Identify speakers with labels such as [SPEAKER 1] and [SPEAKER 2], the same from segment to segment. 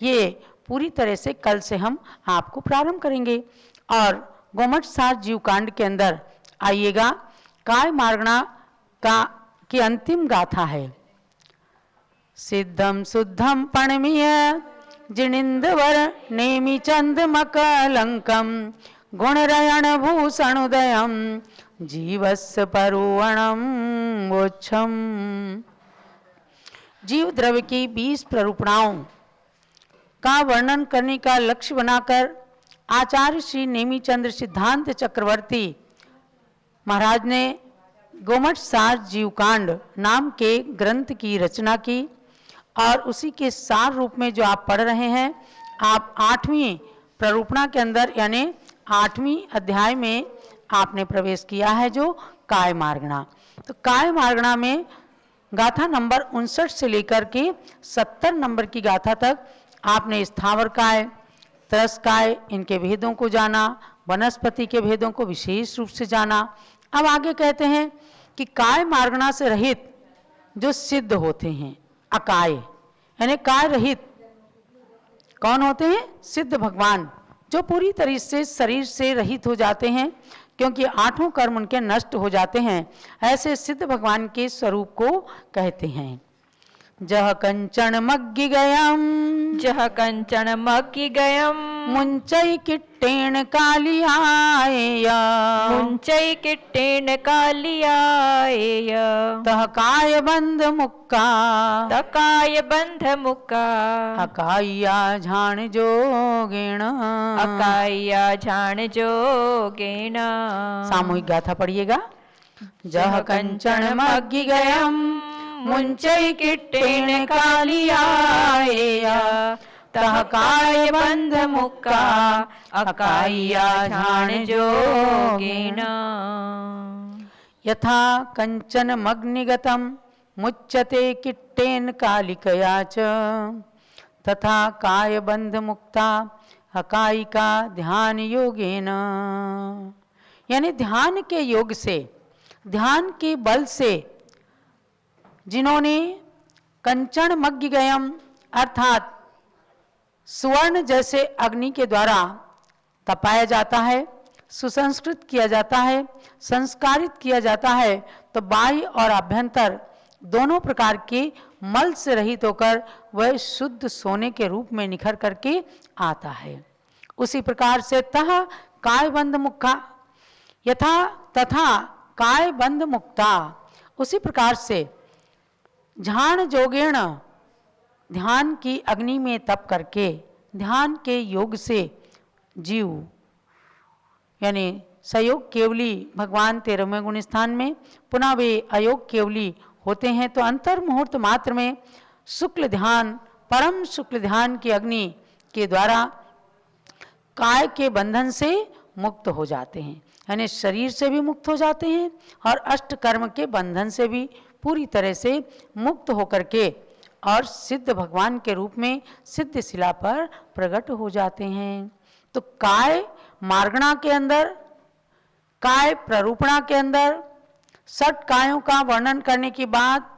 [SPEAKER 1] ये पूरी तरह से कल से हम आपको प्रारंभ करेंगे। और गोमठ सार जीवकांड के अंदर आइएगा, काय मार्गणा का की अंतिम गाथा है। सिद्धम शुद्धम पणमीय जिनिंदवर नेमि चंद मकलंकम गुणरयण भूषणोदयम जीवस्य परुवणम मोक्षम। जीव द्रव्य की 20 प्ररूपणाओं का वर्णन करने का लक्ष्य बनाकर आचार्य श्री नेमिचंद्र सिद्धांत चक्रवर्ती महाराज ने गोमठ सार जीवकांड नाम के ग्रंथ की रचना की। और उसी के सार रूप में जो आप पढ़ रहे हैं, आप 8वीं प्ररूपणा के अंदर यानी 8वीं अध्याय में आपने प्रवेश किया है, जो काय मार्गणा। तो काय मार्गणा में गाथा नंबर 59 से लेकर के 70 नंबर की गाथा तक आपने स्थावर काय, तरस काय, इनके भेदों को जाना, वनस्पति के भेदों को विशेष रूप से जाना। अब आगे कहते हैं कि काय मार्गणा से रहित जो सिद्ध होते हैं, अकाय यानी काय रहित कौन होते हैं? सिद्ध भगवान, जो पूरी तरह से शरीर से रहित हो जाते हैं, क्योंकि 8 कर्म उनके नष्ट हो जाते हैं। ऐसे सिद्ध भगवान के स्वरूप को कहते हैं। जह कंचन मग्गि गयम,
[SPEAKER 2] जह कंचन मग्गि गयम,
[SPEAKER 1] मुंचई किट्टेन कालियाय,
[SPEAKER 2] मुंचई किट्टेन कालियाय,
[SPEAKER 1] तह काय बंध मुक्का,
[SPEAKER 2] तकाय बंध मुक्का,
[SPEAKER 1] अकाइया झाण जोगेण,
[SPEAKER 2] अकाइया झाण जोगेण।
[SPEAKER 1] सामूहिक गाथा पढ़िएगा। जह कंचन मग्गि गयम, मुंचई किट्टेन कालियाय, तह काय बंध मुक्का, अकाइया झाण जोगेन। यथा कंचन मग्निगतम मुच्यते किट्टेन कालिकया च, तथा काय बंध मुक्ता अकायिका ध्यान योगेन। यानी ध्यान के योग से, ध्यान के बल से जिन्होंने कंचन मग्गि गयम अर्थात स्वर्ण जैसे अग्नि के द्वारा तपाया जाता है, सुसंस्कृत किया जाता है, संस्कारित किया जाता है, तो बाह्य और आभ्यंतर दोनों प्रकार के मल से रहित होकर वह शुद्ध सोने के रूप में निखर करके आता है। उसी प्रकार से तह काय बंध मुक्ता, यथा तथा काय बंध मुक्ता, उसी प्रकार से झाण जोगेण ध्यान की अग्नि में तप करके, ध्यान के योग से जीव यानी सयोग केवली भगवान 13वें गुण स्थान में, पुनः वे अयोग केवली होते हैं। तो अंतर मुहूर्त मात्र में शुक्ल ध्यान, परम शुक्ल ध्यान की अग्नि के द्वारा काय के बंधन से मुक्त हो जाते हैं, यानी शरीर से भी मुक्त हो जाते हैं और अष्ट कर्म के बंधन से भी पूरी तरह से मुक्त होकर के और सिद्ध भगवान के रूप में सिद्ध शिला पर प्रकट हो जाते हैं। तो काय मार्गणा के अंदर, काय प्ररूपणा के अंदर 60 कायों का वर्णन करने के बाद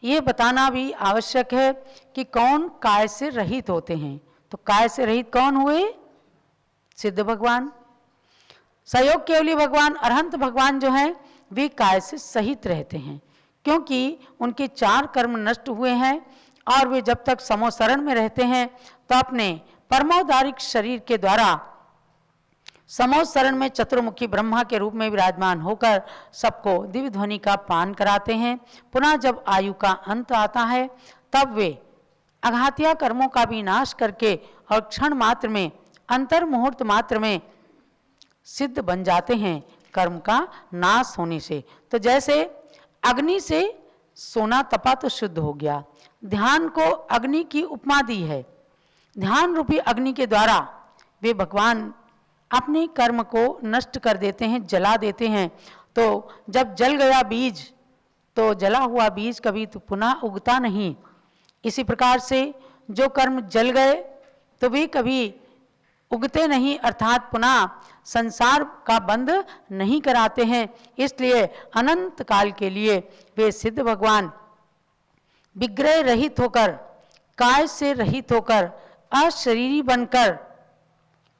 [SPEAKER 1] ये बताना भी आवश्यक है कि कौन काय से रहित होते हैं। तो काय से रहित कौन हुए? सिद्ध भगवान। सयोग केवली भगवान, अरहंत भगवान जो हैं वे काय से सहित रहते हैं, क्योंकि उनके 4 कर्म नष्ट हुए हैं और वे जब तक समोसरण में रहते हैं तो अपने परमोदारिक शरीर के द्वारा समोसरण में चतुर्मुखी ब्रह्मा के रूप में विराजमान होकर सबको दिव्य ध्वनि का पान कराते हैं। पुनः जब आयु का अंत आता है तब वे अघातिया कर्मों का भी नाश करके और क्षण मात्र में, अंतर मुहूर्त मात्र में सिद्ध बन जाते हैं कर्म का नाश होने से। तो जैसे अग्नि से सोना तपा तो शुद्ध हो गया, ध्यान को अग्नि की उपमा दी है। ध्यान रूपी अग्नि के द्वारा वे भगवान अपने कर्म को नष्ट कर देते हैं, जला देते हैं। तो जब जल गया बीज तो जला हुआ बीज कभी तो पुनः उगता नहीं। इसी प्रकार से जो कर्म जल गए तो वे कभी उगते नहीं, अर्थात पुनः संसार का बंध नहीं कराते हैं। इसलिए अनंत काल के लिए वे सिद्ध भगवान विग्रह रहित होकर, काय से रहित होकर अशरीरी बनकर,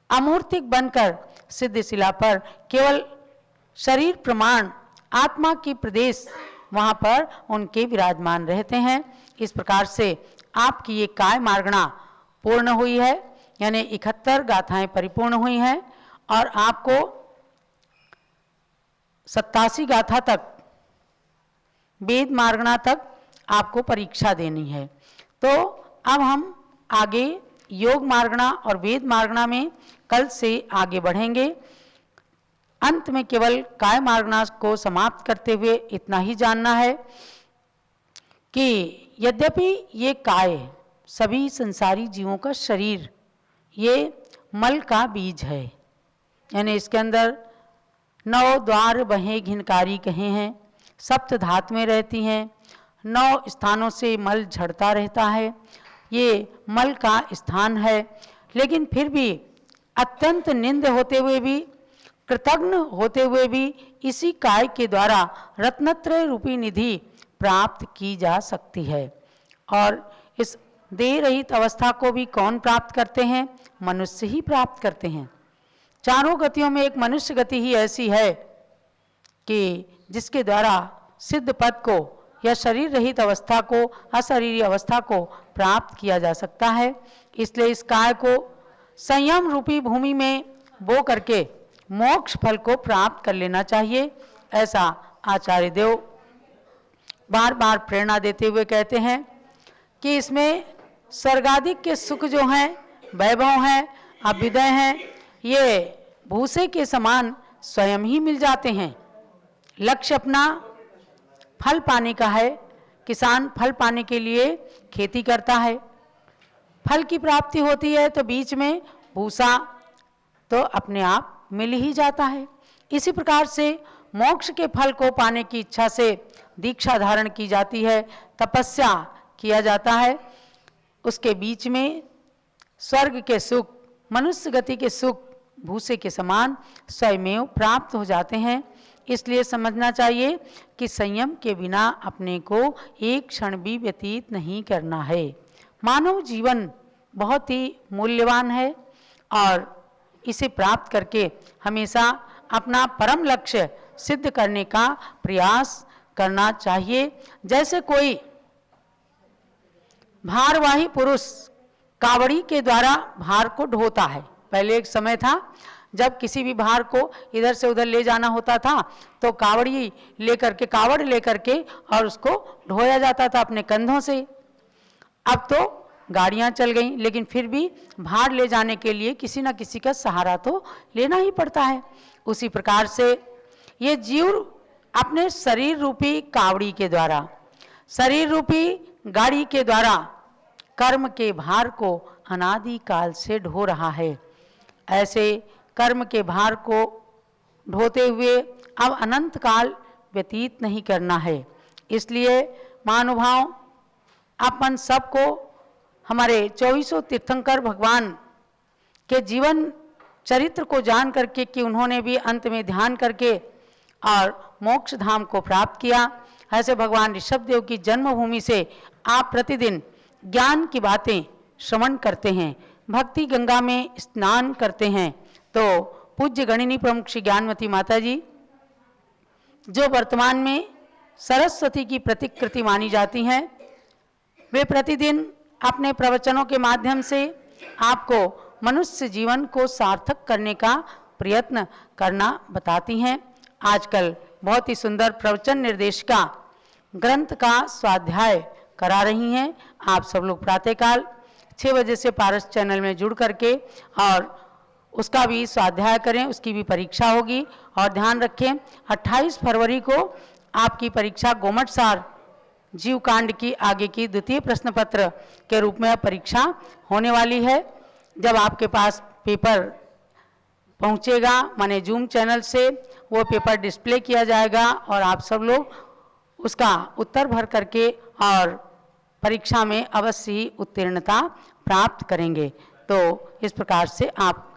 [SPEAKER 1] अमूर्तिक बनकर सिद्धशिला पर केवल शरीर प्रमाण आत्मा की प्रदेश वहाँ पर उनके विराजमान रहते हैं। इस प्रकार से आपकी ये काय मार्गणा पूर्ण हुई है, यानी 71 गाथाएं परिपूर्ण हुई हैं और आपको 87 गाथा तक, वेद मार्गणा तक आपको परीक्षा देनी है। तो अब हम आगे योग मार्गणा और वेद मार्गणा में कल से आगे बढ़ेंगे। अंत में केवल काय मार्गणा को समाप्त करते हुए इतना ही जानना है कि यद्यपि ये काय सभी संसारी जीवों का शरीर ये मल का बीज है, यानी इसके अंदर 9 द्वार बहें घिनकारी कहे हैं, सप्त धात में रहती हैं, 9 स्थानों से मल झड़ता रहता है, ये मल का स्थान है। लेकिन फिर भी अत्यंत निंद होते हुए भी, कृतज्ञ होते हुए भी इसी काय के द्वारा रत्नत्रय रूपी निधि प्राप्त की जा सकती है। और इस देह रहित अवस्था को भी कौन प्राप्त करते हैं? मनुष्य ही प्राप्त करते हैं। चारों गतियों में एक मनुष्य गति ही ऐसी है कि जिसके द्वारा सिद्ध पद को या शरीर रहित अवस्था को, अशरीरी अवस्था को प्राप्त किया जा सकता है। इसलिए इस काय को संयम रूपी भूमि में बो करके मोक्ष फल को प्राप्त कर लेना चाहिए, ऐसा आचार्य देव बार बार प्रेरणा देते हुए कहते हैं कि इसमें स्वर्गादिक के सुख जो हैं, वैभव हैं, अभ्युदय हैं, ये भूसे के समान स्वयं ही मिल जाते हैं। लक्ष्य अपना फल पाने का है। किसान फल पाने के लिए खेती करता है, फल की प्राप्ति होती है तो बीच में भूसा तो अपने आप मिल ही जाता है। इसी प्रकार से मोक्ष के फल को पाने की इच्छा से दीक्षा धारण की जाती है, तपस्या किया जाता है। उसके बीच में स्वर्ग के सुख, मनुष्य गति के सुख भूसे के समान स्वयमेव प्राप्त हो जाते हैं। इसलिए समझना चाहिए कि संयम के बिना अपने को एक क्षण भी व्यतीत नहीं करना है। मानव जीवन बहुत ही मूल्यवान है और इसे प्राप्त करके हमेशा अपना परम लक्ष्य सिद्ध करने का प्रयास करना चाहिए। जैसे कोई भारवाही पुरुष कावड़ी के द्वारा भार को ढोता है। पहले एक समय था जब किसी भी भार को इधर से उधर ले जाना होता था तो कावड़ लेकर के और उसको ढोया जाता था अपने कंधों से। अब तो गाड़ियां चल गई, लेकिन फिर भी भार ले जाने के लिए किसी न किसी का सहारा तो लेना ही पड़ता है। उसी प्रकार से ये जीव अपने शरीर रूपी कावड़ी के द्वारा, शरीर रूपी गाड़ी के द्वारा कर्म के भार को अनादि काल से ढो रहा है। ऐसे कर्म के भार को ढोते हुए अब अनंत काल व्यतीत नहीं करना है। इसलिए महानुभाव अपन सबको हमारे 2400 तीर्थंकर भगवान के जीवन चरित्र को जान करके कि उन्होंने भी अंत में ध्यान करके और मोक्ष धाम को प्राप्त किया, ऐसे भगवान ऋषभदेव की जन्मभूमि से आप प्रतिदिन ज्ञान की बातें श्रवण करते हैं, भक्ति गंगा में स्नान करते हैं। तो पूज्य गणिनी प्रमुख श्री ज्ञानवती माता जी, जो वर्तमान में सरस्वती की प्रतिकृति मानी जाती हैं, वे प्रतिदिन अपने प्रवचनों के माध्यम से आपको मनुष्य जीवन को सार्थक करने का प्रयत्न करना बताती हैं। आजकल बहुत ही सुंदर प्रवचन निर्देशिका ग्रंथ का स्वाध्याय करा रही हैं। आप सब लोग प्रातःकाल 6 बजे से पारस चैनल में जुड़ करके और उसका भी स्वाध्याय करें, उसकी भी परीक्षा होगी। और ध्यान रखें 28 फरवरी को आपकी परीक्षा गोमट सार जीव कांड की आगे की द्वितीय प्रश्न पत्र के रूप में परीक्षा होने वाली है। जब आपके पास पेपर पहुंचेगा, माने जूम चैनल से वो पेपर डिस्प्ले किया जाएगा और आप सब लोग उसका उत्तर भर करके और परीक्षा में अवश्य ही उत्तीर्णता प्राप्त करेंगे। तो इस प्रकार से आप